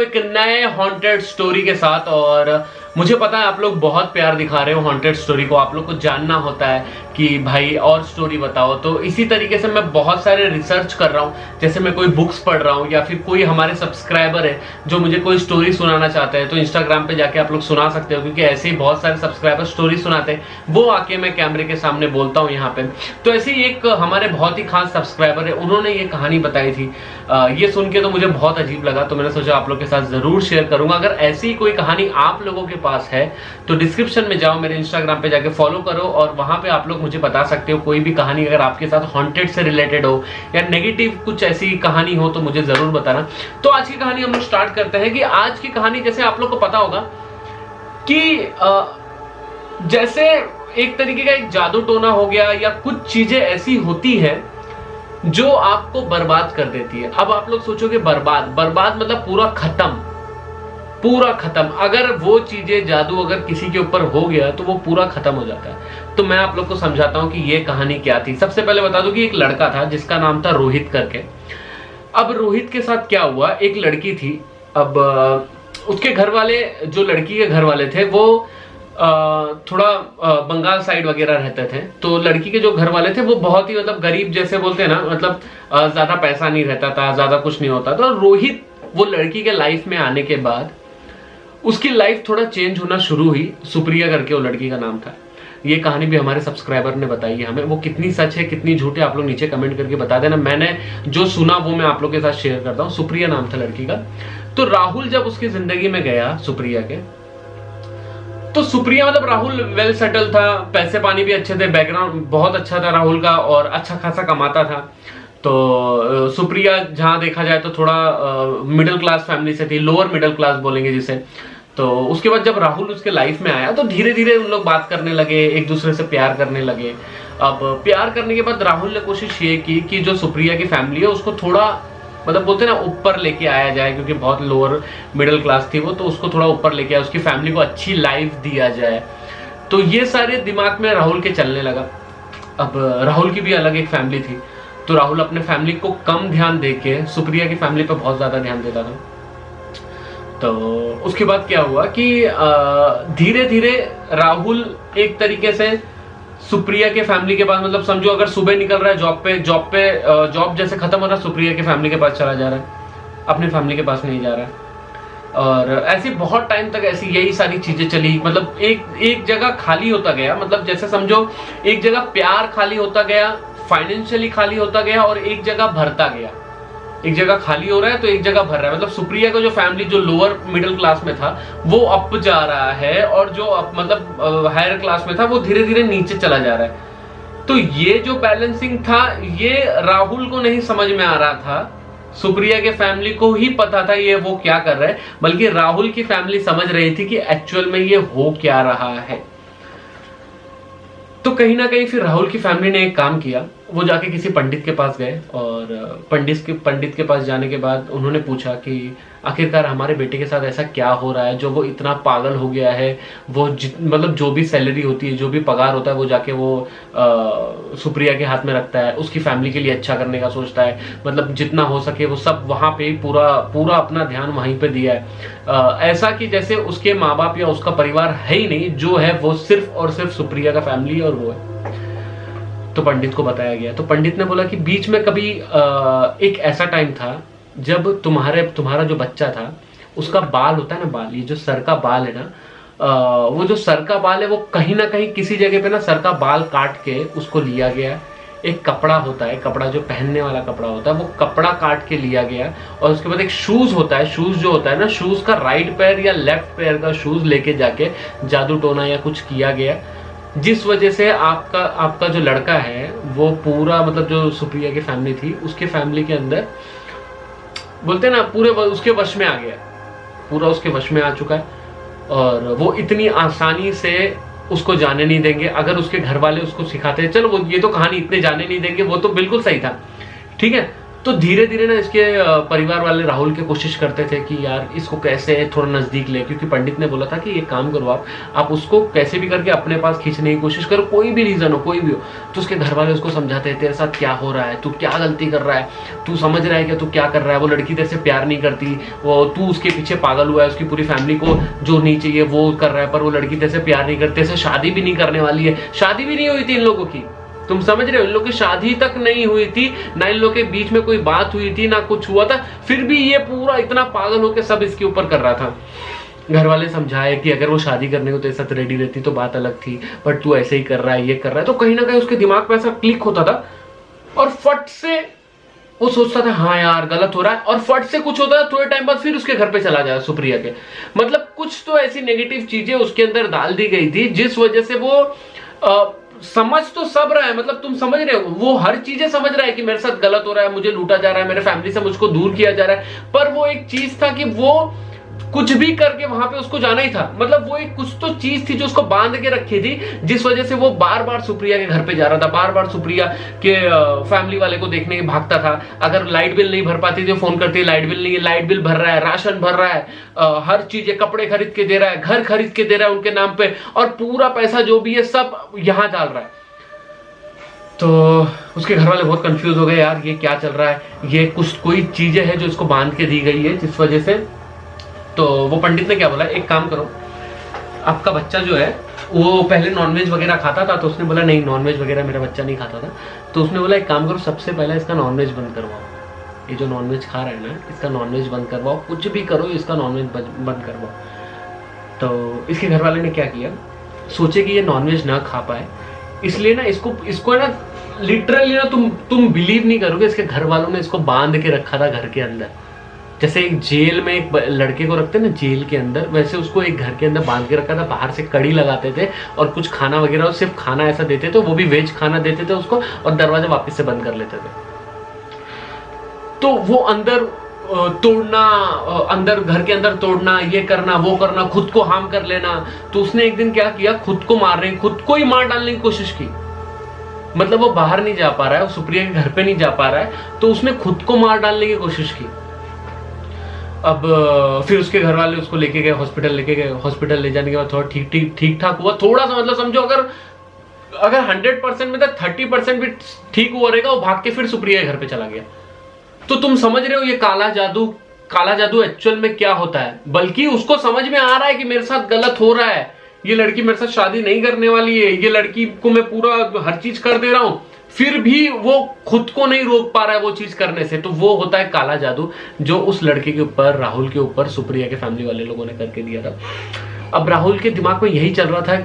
एक नए haunted story के साथ। और मुझे पता है आप लोग बहुत प्यार दिखा रहे हो हॉन्टेड स्टोरी को, आप लोग को जानना होता है कि भाई और स्टोरी बताओ। तो इसी तरीके से मैं बहुत सारे रिसर्च कर रहा हूँ, जैसे मैं कोई बुक्स पढ़ रहा हूँ या फिर कोई हमारे सब्सक्राइबर है जो मुझे कोई स्टोरी सुनाना चाहते हैं, तो इंस्टाग्राम पे जाके आप लोग सुना सकते हो, क्योंकि ऐसे ही बहुत सारे सब्सक्राइबर स्टोरी सुनाते हैं, वो आके मैं कैमरे के सामने बोलता हूँ यहाँ पे। तो ऐसे ही एक हमारे बहुत ही खास सब्सक्राइबर है, उन्होंने ये कहानी बताई थी। ये सुन के तो मुझे बहुत अजीब लगा, तो मैंने सोचा आप लोग के साथ जरूर शेयर करूंगा। अगर ऐसी कोई कहानी आप लोगों के पास है तो डिस्क्रिप्शन में जाओ, मेरे इंस्टाग्राम पे जाके फॉलो करो और वहां पे आप लोग मुझे बता सकते हो कोई भी कहानी अगर आपके साथ हॉन्टेड से रिलेटेड हो या नेगेटिव कुछ ऐसी कहानी हो तो मुझे जरूर बताना। तो आज की कहानी हम लोग स्टार्ट करते हैं। कि आज की कहानी जैसे आप लोग को पता होगा कि जैसे एक तरीके का एक जादू टोना हो गया या कुछ चीजें ऐसी होती है जो आपको बर्बाद कर देती है। अब आप लोग सोचोगे बर्बाद मतलब पूरा खत्म। अगर वो चीजें जादू अगर किसी के ऊपर हो गया तो वो पूरा खत्म हो जाता है। तो मैं आप लोग को समझाता हूं कि ये कहानी क्या थी। सबसे पहले बता दूं कि एक लड़का था जिसका नाम था रोहित करके। अब रोहित के साथ क्या हुआ, एक लड़की थी। अब उसके घर वाले, जो लड़की के घर वाले थे वो थोड़ा बंगाल साइड वगैरह रहते थे। तो लड़की के जो घर वाले थे वो बहुत ही मतलब गरीब जैसे बोलते हैं ना, मतलब ज्यादा पैसा नहीं रहता था, ज्यादा कुछ नहीं होता। तो रोहित वो लड़की के लाइफ में आने के बाद उसकी लाइफ थोड़ा चेंज होना शुरू हुई। सुप्रिया करके वो लड़की का नाम था। ये कहानी भी हमारे सब्सक्राइबर ने बताई है हमें, वो कितनी सच है कितनी झूठ है आप लोग नीचे कमेंट करके बता देना। मैंने जो सुना वो मैं आप लोग के साथ शेयर करता हूँ। सुप्रिया नाम था लड़की का। तो राहुल जब उसकी जिंदगी में गया सुप्रिया के, तो सुप्रिया मतलब राहुल वेल सेटल था, पैसे पानी भी अच्छे थे, बैकग्राउंड बहुत अच्छा था राहुल का और अच्छा खासा कमाता था। तो सुप्रिया जहां देखा जाए तो थोड़ा मिडिल क्लास फैमिली से थी, लोअर मिडिल क्लास बोलेंगे जिसे। तो उसके बाद जब राहुल उसके लाइफ में आया तो धीरे धीरे उन लोग बात करने लगे, एक दूसरे से प्यार करने लगे। अब प्यार करने के बाद राहुल ने कोशिश ये की कि जो सुप्रिया की फैमिली है उसको थोड़ा मतलब बोलते हैं ना ऊपर लेके आया जाए, क्योंकि बहुत लोअर मिडिल क्लास थी वो, तो उसको थोड़ा ऊपर लेके आया, उसकी फैमिली को अच्छी लाइफ दिया जाए। तो ये सारे दिमाग में राहुल के चलने लगा। अब राहुल की भी अलग एक फैमिली थी, तो राहुल अपने फैमिली को कम ध्यान देके सुप्रिया की फैमिली पर बहुत ज्यादा ध्यान देता था। तो उसके बाद क्या हुआ कि धीरे धीरे राहुल एक तरीके से सुप्रिया के फैमिली के पास, मतलब समझो अगर सुबह निकल रहा है जॉब जैसे खत्म हो रहा है, सुप्रिया के फैमिली के पास चला जा रहा है, अपनी फैमिली के पास नहीं जा रहा है। और ऐसे बहुत टाइम तक ऐसी यही सारी चीजें चली। मतलब एक जगह खाली होता गया, मतलब जैसे समझो एक जगह प्यार खाली होता गया, फाइनेंशियली खाली होता गया और एक जगह भरता गया। एक जगह खाली हो रहा है तो एक जगह भर रहा है। मतलब सुप्रिया का जो फैमिली जो लोअर मिडिल क्लास में था वो अप जा रहा है और जो मतलब हायर क्लास में था वो धीरे धीरे नीचे चला जा रहा है। तो ये जो बैलेंसिंग था ये राहुल को नहीं समझ में आ रहा था, सुप्रिया के फैमिली को ही पता था ये वो क्या कर रहा है, बल्कि राहुल की फैमिली समझ रही थी कि एक्चुअल में ये हो क्या रहा है। तो कहीं ना कहीं फिर राहुल की फैमिली ने एक काम किया, वो जाके किसी पंडित के पास गए और पंडित के पास जाने के बाद उन्होंने पूछा कि आखिरकार हमारे बेटे के साथ ऐसा क्या हो रहा है जो वो इतना पागल हो गया है। वो मतलब जो भी सैलरी होती है, जो भी पगार होता है वो जाके वो सुप्रिया के हाथ में रखता है, उसकी फैमिली के लिए अच्छा करने का सोचता है, मतलब जितना हो सके वो सब वहां पे पूरा अपना ध्यान वहीं पे दिया है। ऐसा कि जैसे उसके माँ बाप या उसका परिवार है ही नहीं, जो है वो सिर्फ और सिर्फ सुप्रिया का फैमिली और वो है। तो पंडित को बताया गया, तो पंडित ने बोला कि बीच में कभी एक ऐसा टाइम था जब तुम्हारा जो बच्चा था उसका बाल होता है ना, बाल, ये जो सर का बाल है ना, वो जो सर का बाल है वो कहीं ना कहीं किसी जगह पे ना सर का बाल काट के उसको लिया गया। एक कपड़ा होता है, कपड़ा जो पहनने वाला कपड़ा होता है वो कपड़ा काट के लिया गया। और उसके बाद एक शूज होता है, शूज जो होता है ना, शूज का राइट पैर या लेफ्ट पैर का शूज लेके जाके जादू टोना या कुछ किया गया, जिस वजह से आपका जो लड़का है वो पूरा मतलब जो सुप्रिया की फैमिली थी उसके फैमिली के अंदर बोलते ना पूरे उसके वश में आ गया, पूरा उसके वश में आ चुका है। और वो इतनी आसानी से उसको जाने नहीं देंगे। अगर उसके घर वाले उसको सिखाते हैं, चलो वो ये तो कहानी इतने जाने नहीं देंगे, वो तो बिल्कुल सही था, ठीक है। तो धीरे धीरे ना इसके परिवार वाले राहुल के कोशिश करते थे कि यार इसको कैसे थोड़ा नजदीक ले, क्योंकि पंडित ने बोला था कि एक काम करो, आप उसको कैसे भी करके अपने पास खींचने की कोशिश करो, कोई भी रीजन हो, कोई भी हो। तो उसके घर वाले उसको समझाते हैं तेरे साथ क्या हो रहा है, तू क्या गलती कर रहा है, तू समझ रहा है कि तू क्या कर रहा है, वो लड़की तेरे से प्यार नहीं करती, वो तू उसके पीछे पागल हुआ है, उसकी पूरी फैमिली को जो नहीं चाहिए वो कर रहा है, पर वो लड़की तेरे से प्यार नहीं करती, तेरे से शादी भी नहीं करने वाली है, शादी भी नहीं हुई थी इन लोगों की, तुम समझ रहे हो, इन लोगों की शादी तक नहीं हुई थी, ना इन लोगों के बीच में कोई बात हुई थी, ना कुछ हुआ था, फिर भी ये पूरा इतना पागल होकर सब इसके ऊपर कर रहा था। घर वाले समझाए कि अगर वो शादी करने को तेरे साथ रेडी रहती तो बात अलग थी, बट तू ऐसे ही कर रहा है, ये कर रहा है, तो कहीं ना कहीं उसके दिमाग में ऐसा क्लिक होता था और फट से वो सोचता था हाँ यार गलत हो रहा है, और फट से कुछ होता है, थोड़े टाइम बाद फिर उसके घर पे चला जाए सुप्रिया के। मतलब कुछ तो ऐसी नेगेटिव चीजें उसके अंदर डाल दी गई थी जिस वजह से वो समझ तो सब रहा है, मतलब तुम समझ रहे हो, वो हर चीजें समझ रहा है कि मेरे साथ गलत हो रहा है, मुझे लूटा जा रहा है, मेरे फैमिली से मुझको दूर किया जा रहा है, पर वो एक चीज था कि वो कुछ भी करके वहां पे उसको जाना ही था। मतलब वो एक कुछ तो चीज थी जो उसको बांध के रखी थी, जिस वजह से वो बार बार सुप्रिया के घर पे जा रहा था, बार बार सुप्रिया के फैमिली वाले को देखने भागता था। अगर लाइट बिल नहीं भर पाती थी फोन करती, लाइट बिल नहीं है, लाइट बिल भर रहा है, राशन भर रहा है, हर चीज, कपड़े खरीद के दे रहा है, घर खरीद के दे रहा है उनके नाम पे, और पूरा पैसा जो भी है सब यहां डाल रहा है। तो उसके घर वाले बहुत कंफ्यूज हो गए, यार ये क्या चल रहा है, ये कुछ कोई चीजें हैं जो इसको बांध के दी गई है जिस वजह से। तो वो पंडित ने क्या बोला, एक काम करो, आपका बच्चा जो है वो पहले नॉनवेज वगैरह खाता था, तो उसने बोला नहीं नॉनवेज वगैरह मेरा बच्चा नहीं खाता था। तो उसने बोला एक काम करो, सबसे पहले इसका नॉनवेज बंद करवाओ, ये जो नॉनवेज खा रहा है ना इसका नॉनवेज बंद करवाओ, कुछ भी करो इसका नॉनवेज बंद करवाओ। तो इसके घर वाले ने क्या किया, सोचे कि ये नॉनवेज ना खा पाए, इसलिए ना इसको ना लिटरली ना तुम बिलीव नहीं करोगे, इसके घर वालों ने इसको बांध के रखा था घर के अंदर। जैसे एक जेल में एक लड़के को रखते हैं ना जेल के अंदर, वैसे उसको एक घर के अंदर बांध के रखा था। बाहर से कड़ी लगाते थे और कुछ खाना वगैरह, सिर्फ खाना ऐसा देते थे, वो भी वेज खाना देते थे उसको, और दरवाजा वापस से बंद कर लेते थे। तो वो अंदर तोड़ना, अंदर घर के अंदर तोड़ना, ये करना वो करना, खुद को हार्म कर लेना। तो उसने एक दिन क्या किया, खुद को ही मार डालने की कोशिश की। मतलब वो बाहर नहीं जा पा रहा है, वो सुप्रिया के घर पे नहीं जा पा रहा है, तो उसने खुद को मार डालने की कोशिश की। अब फिर उसके घर वाले उसको लेके गए, हॉस्पिटल ले जाने के बाद थोड़ा ठीक ठाक हुआ, थोड़ा सा, मतलब समझो अगर 100% में था 30% भी ठीक हुआ रहेगा, वो भाग के फिर सुप्रिया के घर पे चला गया। तो तुम समझ रहे हो ये काला जादू एक्चुअल में क्या होता है। बल्कि उसको समझ में आ रहा है कि मेरे साथ गलत हो रहा है, ये लड़की मेरे साथ शादी नहीं करने वाली है, ये लड़की को मैं पूरा हर चीज कर दे रहा हूं, फिर भी वो खुद को नहीं रोक पा रहा है वो चीज करने से। तो वो होता है काला जादू, जो उस लड़के के ऊपर, राहुल के ऊपर, सुप्रिया के फैमिली वाले लोगों ने करके दिया था। अब राहुल के दिमाग में यही चल रहा था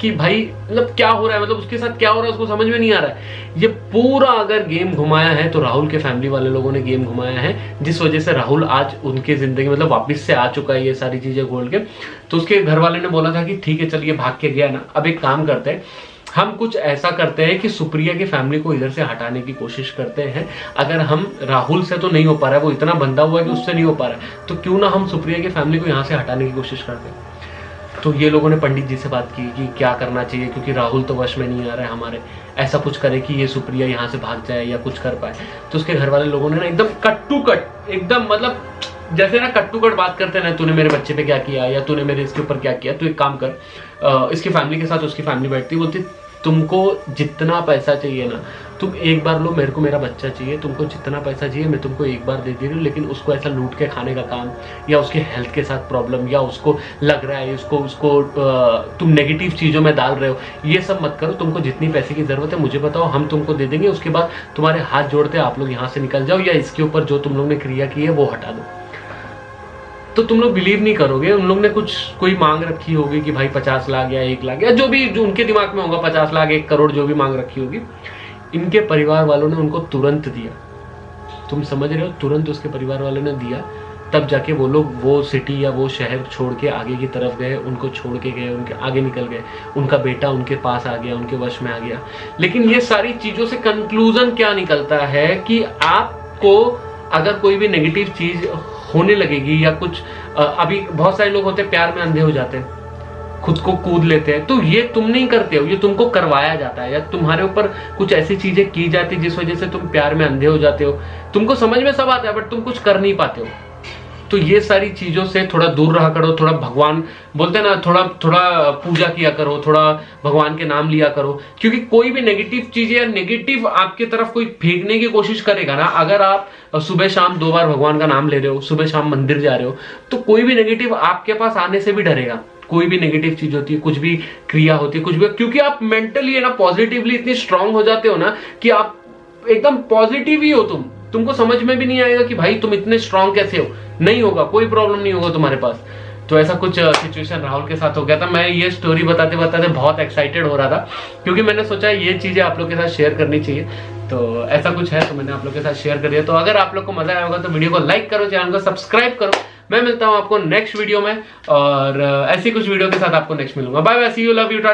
कि भाई मतलब क्या हो रहा है, मतलब उसके साथ क्या हो रहा है उसको समझ में नहीं आ रहा है। ये पूरा अगर गेम घुमाया है तो राहुल के फैमिली वाले लोगों ने गेम घुमाया है, जिस वजह से राहुल आज उनके जिंदगी मतलब वापस से आ चुका है ये सारी चीजें खोल के। तो उसके घर वाले ने बोला था कि ठीक है चल ये भाग के गया ना, अब एक काम करते हैं, हम कुछ ऐसा करते हैं कि सुप्रिया की फैमिली को इधर से हटाने की कोशिश करते हैं। अगर हम राहुल से तो नहीं हो पा रहा है, वो इतना बंधा हुआ है कि उससे नहीं हो पा रहा है, तो क्यों ना हम सुप्रिया की फैमिली को यहाँ से हटाने की कोशिश करते हैं। तो ये लोगों ने पंडित जी से बात की कि क्या करना चाहिए, क्योंकि राहुल तो वश में नहीं आ रहा है हमारे, ऐसा कुछ करे कि ये सुप्रिया यहाँ से भाग जाए या कुछ कर पाए। तो उसके घर वाले लोगों ने ना एकदम कट टू कट, एकदम मतलब जैसे ना कट टू कट बात करते हैं ना, तूने मेरे बच्चे पे क्या किया या तूने मेरे इसके ऊपर क्या किया, तो एक काम कर, इसकी फैमिली के साथ उसकी फैमिली बैठती, बोलती तुमको जितना पैसा चाहिए ना तुम एक बार लो, मेरे को मेरा बच्चा चाहिए, तुमको जितना पैसा चाहिए मैं तुमको एक बार दे दे रही हूँ, लेकिन उसको ऐसा लूट के खाने का काम, या उसके हेल्थ के साथ प्रॉब्लम, या उसको लग रहा है उसको तुम नेगेटिव चीज़ों में डाल रहे हो, ये सब मत करो। तुमको जितनी पैसे की ज़रूरत है मुझे बताओ, हम तुमको दे देंगे, उसके बाद तुम्हारे हाथ जोड़ते आप लोग यहाँ से निकल जाओ, या इसके ऊपर जो तुम लोग ने क्रिया की है वो हटा दो। तो तुम लोग बिलीव नहीं करोगे, उन लोग ने कोई मांग रखी होगी कि भाई 50 लाख या 1 लाख या जो भी जो उनके दिमाग में होगा, 50 लाख 1 करोड़ जो भी मांग रखी होगी, इनके परिवार वालों ने उनको तुरंत दिया। तुम समझ रहे हो, तुरंत उसके परिवार वालों ने दिया, तब जाके वो लोग वो सिटी या वो शहर छोड़ के आगे की तरफ गए, उनको छोड़ के गए, उनके आगे निकल गए, उनका बेटा उनके पास आ गया, उनके वश में आ गया। लेकिन ये सारी चीजों से कंक्लूजन क्या निकलता है कि आपको अगर कोई भी नेगेटिव चीज होने लगेगी या कुछ, अभी बहुत सारे लोग होते हैं प्यार में अंधे हो जाते हैं, खुद को कूद लेते हैं। तो ये तुम नहीं करते हो, ये तुमको करवाया जाता है, या तुम्हारे ऊपर कुछ ऐसी चीजें की जाती जिस वजह से तुम प्यार में अंधे हो जाते हो। तुमको समझ में सब आता है बट तुम कुछ कर नहीं पाते हो। तो ये सारी चीजों से थोड़ा दूर रहा करो। थोड़ा भगवान बोलते हैं ना, थोड़ा थोड़ा पूजा किया करो, थोड़ा भगवान के नाम लिया करो। क्योंकि कोई भी नेगेटिव चीजें या नेगेटिव आपकी तरफ कोई फेंकने की कोशिश करेगा ना, अगर आप सुबह शाम 2 बार भगवान का नाम ले रहे हो, सुबह शाम मंदिर जा रहे हो, तो कोई भी नेगेटिव आपके पास आने से भी डरेगा। कोई भी नेगेटिव चीज होती है, कुछ भी क्रिया होती है, कुछ भी, क्योंकि आप मेंटली है ना पॉजिटिवली इतनी स्ट्रांग हो जाते हो ना कि आप एकदम पॉजिटिव ही हो। तुमको समझ में भी नहीं आएगा कि भाई तुम इतने स्ट्रांग कैसे हो। नहीं होगा, कोई प्रॉब्लम नहीं होगा तुम्हारे पास। तो ऐसा कुछ सिचुएशन राहुल के साथ हो गया था। मैं ये स्टोरी बताते बताते बहुत एक्साइटेड हो रहा था, क्योंकि मैंने सोचा ये चीजें आप लोग के साथ शेयर करनी चाहिए। तो ऐसा कुछ है तो मैंने आप लोग के साथ शेयर कर दिया। तो अगर आप लोग को मजा आया होगा तो वीडियो को लाइक करो, चैनल को सब्सक्राइब करो। मैं मिलता हूं आपको नेक्स्ट वीडियो में, और ऐसी कुछ वीडियो के साथ आपको नेक्स्ट मिलूंगा। Bye bye, see you, love you, Tata.